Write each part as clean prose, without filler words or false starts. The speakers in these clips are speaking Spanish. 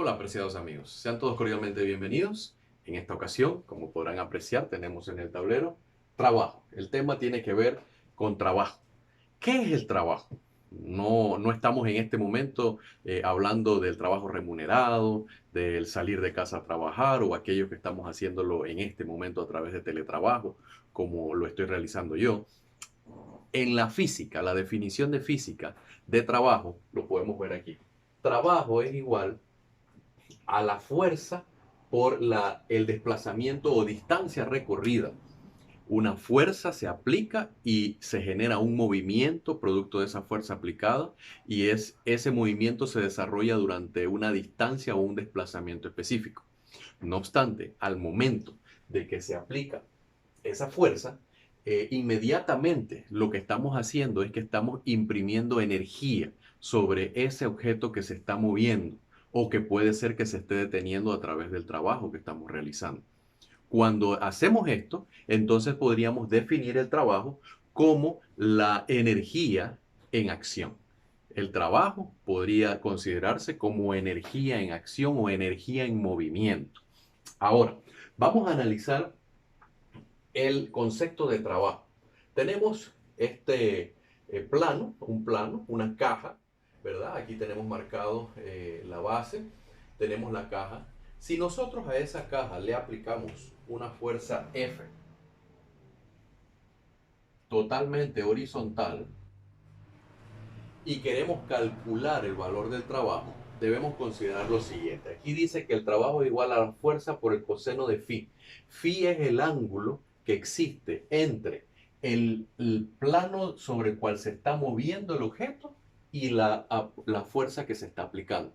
Hola, apreciados amigos. Sean todos cordialmente bienvenidos. En esta ocasión, como podrán apreciar, tenemos en el tablero trabajo. El tema tiene que ver con trabajo. ¿Qué es el trabajo? No estamos en este momento hablando del trabajo remunerado, del salir de casa a trabajar o aquello que estamos haciéndolo en este momento a través de teletrabajo, como lo estoy realizando yo. En la física, la definición de física de trabajo, lo podemos ver aquí. Trabajo es igual a la fuerza por el desplazamiento o distancia recorrida. Una fuerza se aplica y se genera un movimiento producto de esa fuerza aplicada y ese movimiento se desarrolla durante una distancia o un desplazamiento específico. No obstante, al momento de que se aplica esa fuerza, inmediatamente lo que estamos haciendo es que estamos imprimiendo energía sobre ese objeto que se está moviendo o que puede ser que se esté deteniendo a través del trabajo que estamos realizando. Cuando hacemos esto, entonces podríamos definir el trabajo como la energía en acción. El trabajo podría considerarse como energía en acción o energía en movimiento. Ahora, vamos a analizar el concepto de trabajo. Tenemos este plano, una caja, ¿verdad? Aquí tenemos marcado la base, tenemos la caja. Si nosotros a esa caja le aplicamos una fuerza F totalmente horizontal y queremos calcular el valor del trabajo, debemos considerar lo siguiente. Aquí dice que el trabajo es igual a la fuerza por el coseno de phi. Phi es el ángulo que existe entre el plano sobre el cual se está moviendo el objeto y la fuerza que se está aplicando.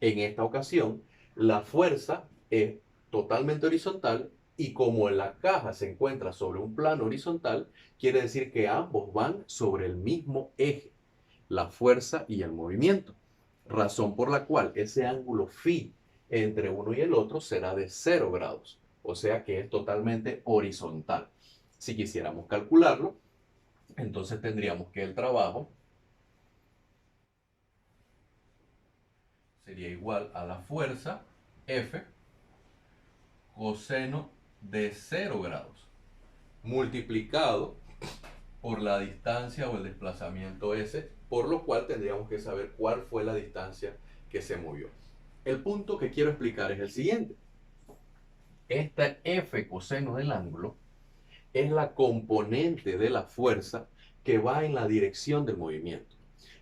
En esta ocasión, la fuerza es totalmente horizontal y como la caja se encuentra sobre un plano horizontal, quiere decir que ambos van sobre el mismo eje, la fuerza y el movimiento. Razón por la cual ese ángulo phi entre uno y el otro será de 0 grados, o sea que es totalmente horizontal. Si quisiéramos calcularlo, entonces tendríamos que el trabajo sería igual a la fuerza F coseno de 0 grados multiplicado por la distancia o el desplazamiento S, por lo cual tendríamos que saber cuál fue la distancia que se movió. El punto que quiero explicar es el siguiente. Esta F coseno del ángulo es la componente de la fuerza que va en la dirección del movimiento.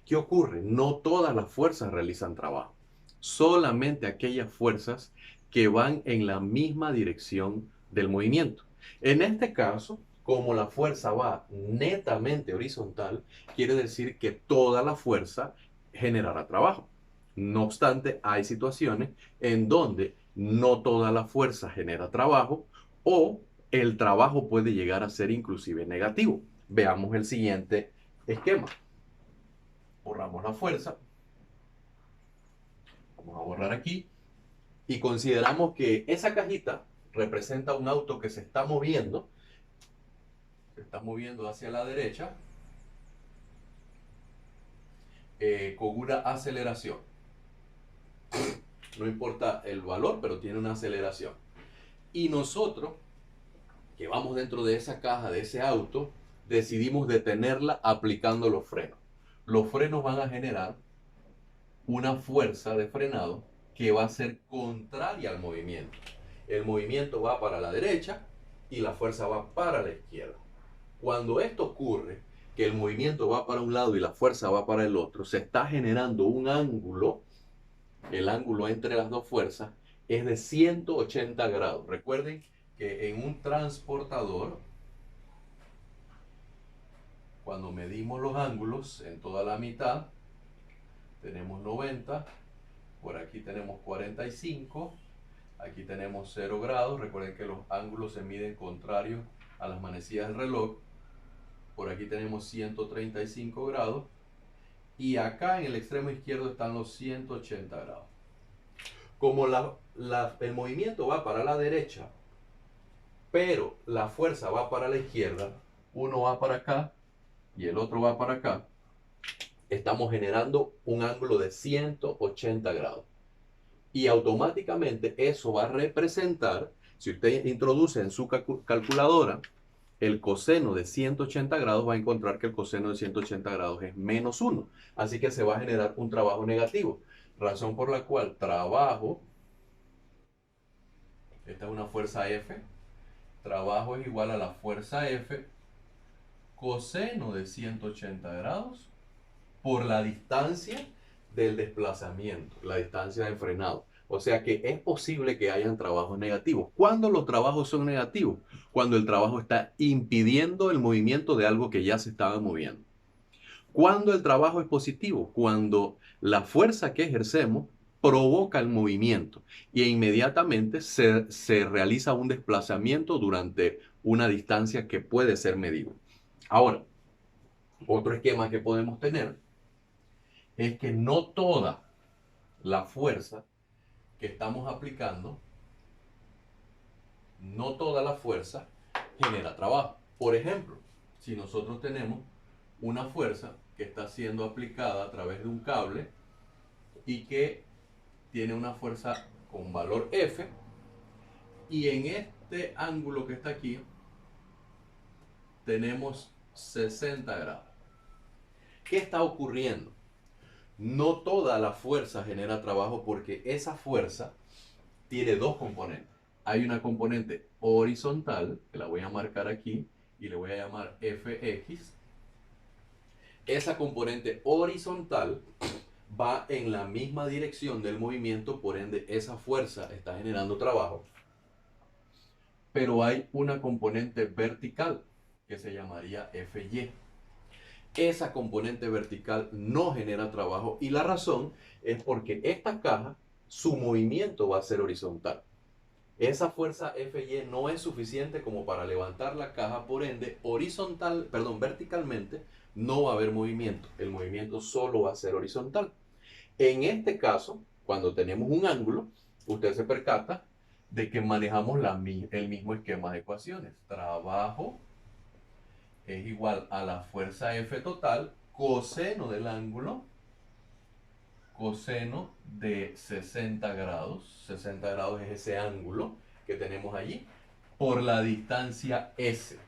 ¿Qué ocurre? No todas las fuerzas realizan trabajo, solamente aquellas fuerzas que van en la misma dirección del movimiento. En este caso, como la fuerza va netamente horizontal, quiere decir que toda la fuerza generará trabajo. No obstante, hay situaciones en donde no toda la fuerza genera trabajo o el trabajo puede llegar a ser inclusive negativo. Veamos el siguiente esquema. Borramos la fuerza. Vamos a borrar aquí. Y consideramos que esa cajita representa un auto que se está moviendo. Se está moviendo hacia la derecha con una aceleración. No importa el valor, pero tiene una aceleración. Y nosotros, que vamos dentro de esa caja, de ese auto, decidimos detenerla aplicando los frenos. Los frenos van a generar una fuerza de frenado que va a ser contraria al movimiento. El movimiento va para la derecha y la fuerza va para la izquierda. Cuando esto ocurre, que el movimiento va para un lado y la fuerza va para el otro, se está generando un ángulo, el ángulo entre las dos fuerzas es de 180 grados. Recuerden que en un transportador, cuando medimos los ángulos en toda la mitad, tenemos 90, por aquí tenemos 45, aquí tenemos 0 grados. Recuerden que los ángulos se miden contrarios a las manecillas del reloj. Por aquí tenemos 135 grados. Y acá en el extremo izquierdo están los 180 grados. Como el movimiento va para la derecha, pero la fuerza va para la izquierda, uno va para acá y el otro va para acá, estamos generando un ángulo de 180 grados. Y automáticamente eso va a representar, si usted introduce en su calculadora el coseno de 180 grados, va a encontrar que el coseno de 180 grados es menos 1. Así que se va a generar un trabajo negativo. Razón por la cual trabajo, esta es una fuerza F, trabajo es igual a la fuerza F coseno de 180 grados por la distancia del desplazamiento, la distancia del frenado. O sea que es posible que hayan trabajos negativos. ¿Cuándo los trabajos son negativos? Cuando el trabajo está impidiendo el movimiento de algo que ya se estaba moviendo. ¿Cuándo el trabajo es positivo? Cuando la fuerza que ejercemos provoca el movimiento e inmediatamente se realiza un desplazamiento durante una distancia que puede ser medible. Ahora, otro esquema que podemos tener es que no toda la fuerza que estamos aplicando, no toda la fuerza genera trabajo. Por ejemplo, si nosotros tenemos una fuerza que está siendo aplicada a través de un cable y que tiene una fuerza con valor F, y en este ángulo que está aquí tenemos 60 grados. ¿Qué está ocurriendo? No toda la fuerza genera trabajo porque esa fuerza tiene dos componentes. Hay una componente horizontal, que la voy a marcar aquí, y le voy a llamar Fx. Esa componente horizontal va en la misma dirección del movimiento, por ende esa fuerza está generando trabajo. Pero hay una componente vertical, que se llamaría Fy. Esa componente vertical no genera trabajo y la razón es porque esta caja, su movimiento va a ser horizontal. Esa fuerza Fy no es suficiente como para levantar la caja, por ende, verticalmente no va a haber movimiento. El movimiento solo va a ser horizontal. En este caso, cuando tenemos un ángulo, usted se percata de que manejamos el mismo esquema de ecuaciones. Trabajo es igual a la fuerza F total, coseno del ángulo, coseno de 60 grados. 60 grados es ese ángulo que tenemos allí, por la distancia S.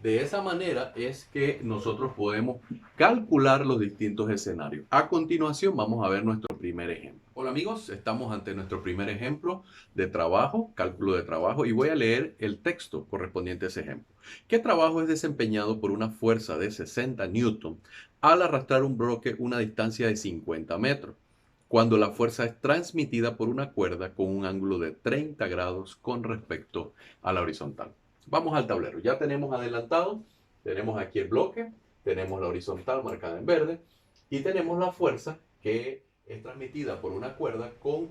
De esa manera es que nosotros podemos calcular los distintos escenarios. A continuación vamos a ver nuestro primer ejemplo. Hola amigos, estamos ante nuestro primer ejemplo de trabajo, cálculo de trabajo, y voy a leer el texto correspondiente a ese ejemplo. ¿Qué trabajo es desempeñado por una fuerza de 60 newton al arrastrar un bloque una distancia de 50 metros? Cuando la fuerza es transmitida por una cuerda con un ángulo de 30 grados con respecto a la horizontal. Vamos al tablero. Ya tenemos adelantado, tenemos aquí el bloque, tenemos la horizontal marcada en verde y tenemos la fuerza que es transmitida por una cuerda con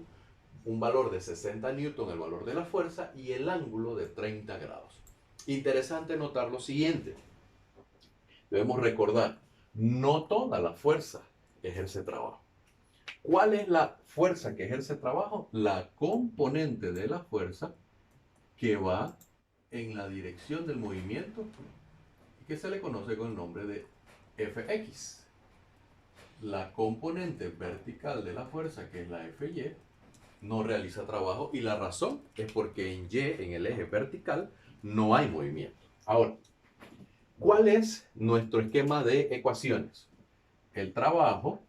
un valor de 60 newton, el valor de la fuerza, y el ángulo de 30 grados. Interesante notar lo siguiente. Debemos recordar, no toda la fuerza ejerce trabajo. ¿Cuál es la fuerza que ejerce trabajo? La componente de la fuerza que va en la dirección del movimiento y que se le conoce con el nombre de Fx. La componente vertical de la fuerza, que es la Fy, no realiza trabajo y la razón es porque en Y, en el eje vertical, no hay movimiento. Ahora, ¿cuál es nuestro esquema de ecuaciones? El trabajo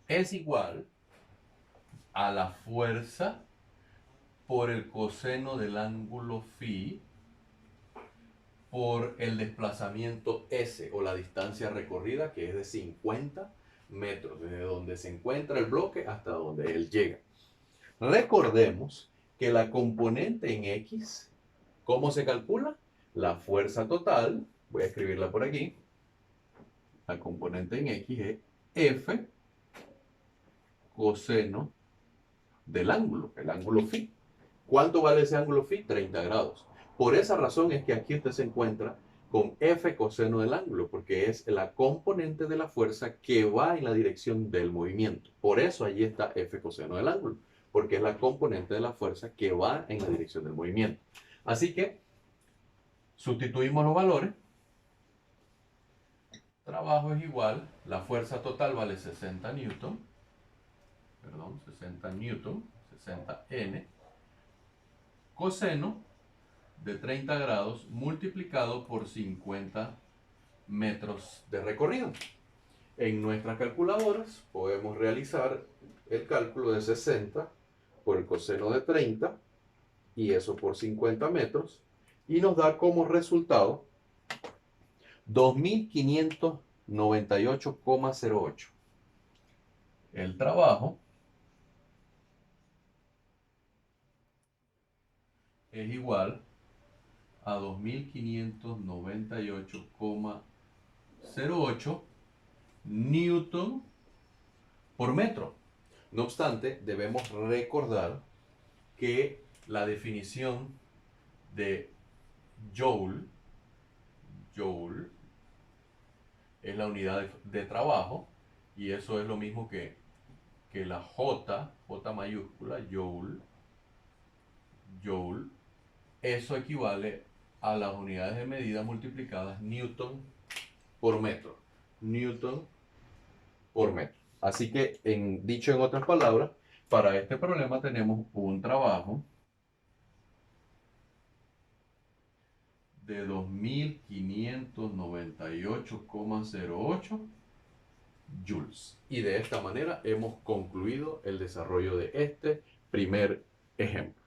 es igual a la fuerza por el coseno del ángulo phi por el desplazamiento S o la distancia recorrida, que es de 50 metros, desde donde se encuentra el bloque hasta donde él llega. Recordemos que la componente en X, ¿cómo se calcula? La fuerza total, voy a escribirla por aquí, la componente en X es F coseno del ángulo, el ángulo phi. ¿Cuánto vale ese ángulo phi? 30 grados. Por esa razón es que aquí usted se encuentra con F coseno del ángulo, porque es la componente de la fuerza que va en la dirección del movimiento. Por eso allí está F coseno del ángulo, porque es la componente de la fuerza que va en la dirección del movimiento. Así que sustituimos los valores. trabajo es igual, la fuerza total vale 60 newton, 60 newton, 60 N, coseno de 30 grados multiplicado por 50 metros de recorrido. En nuestras calculadoras podemos realizar el cálculo de 60 por el coseno de 30 y eso por 50 metros y nos da como resultado 2598,08. El trabajo es igual a 2598,08 newton por metro. No obstante, debemos recordar que la definición de joule es la unidad de trabajo y eso es lo mismo que la J mayúscula, joule, eso equivale a las unidades de medida multiplicadas newton por metro. Newton por metro. Así que, dicho en otras palabras, para este problema tenemos un trabajo de 2598,08 joules. Y de esta manera hemos concluido el desarrollo de este primer ejemplo.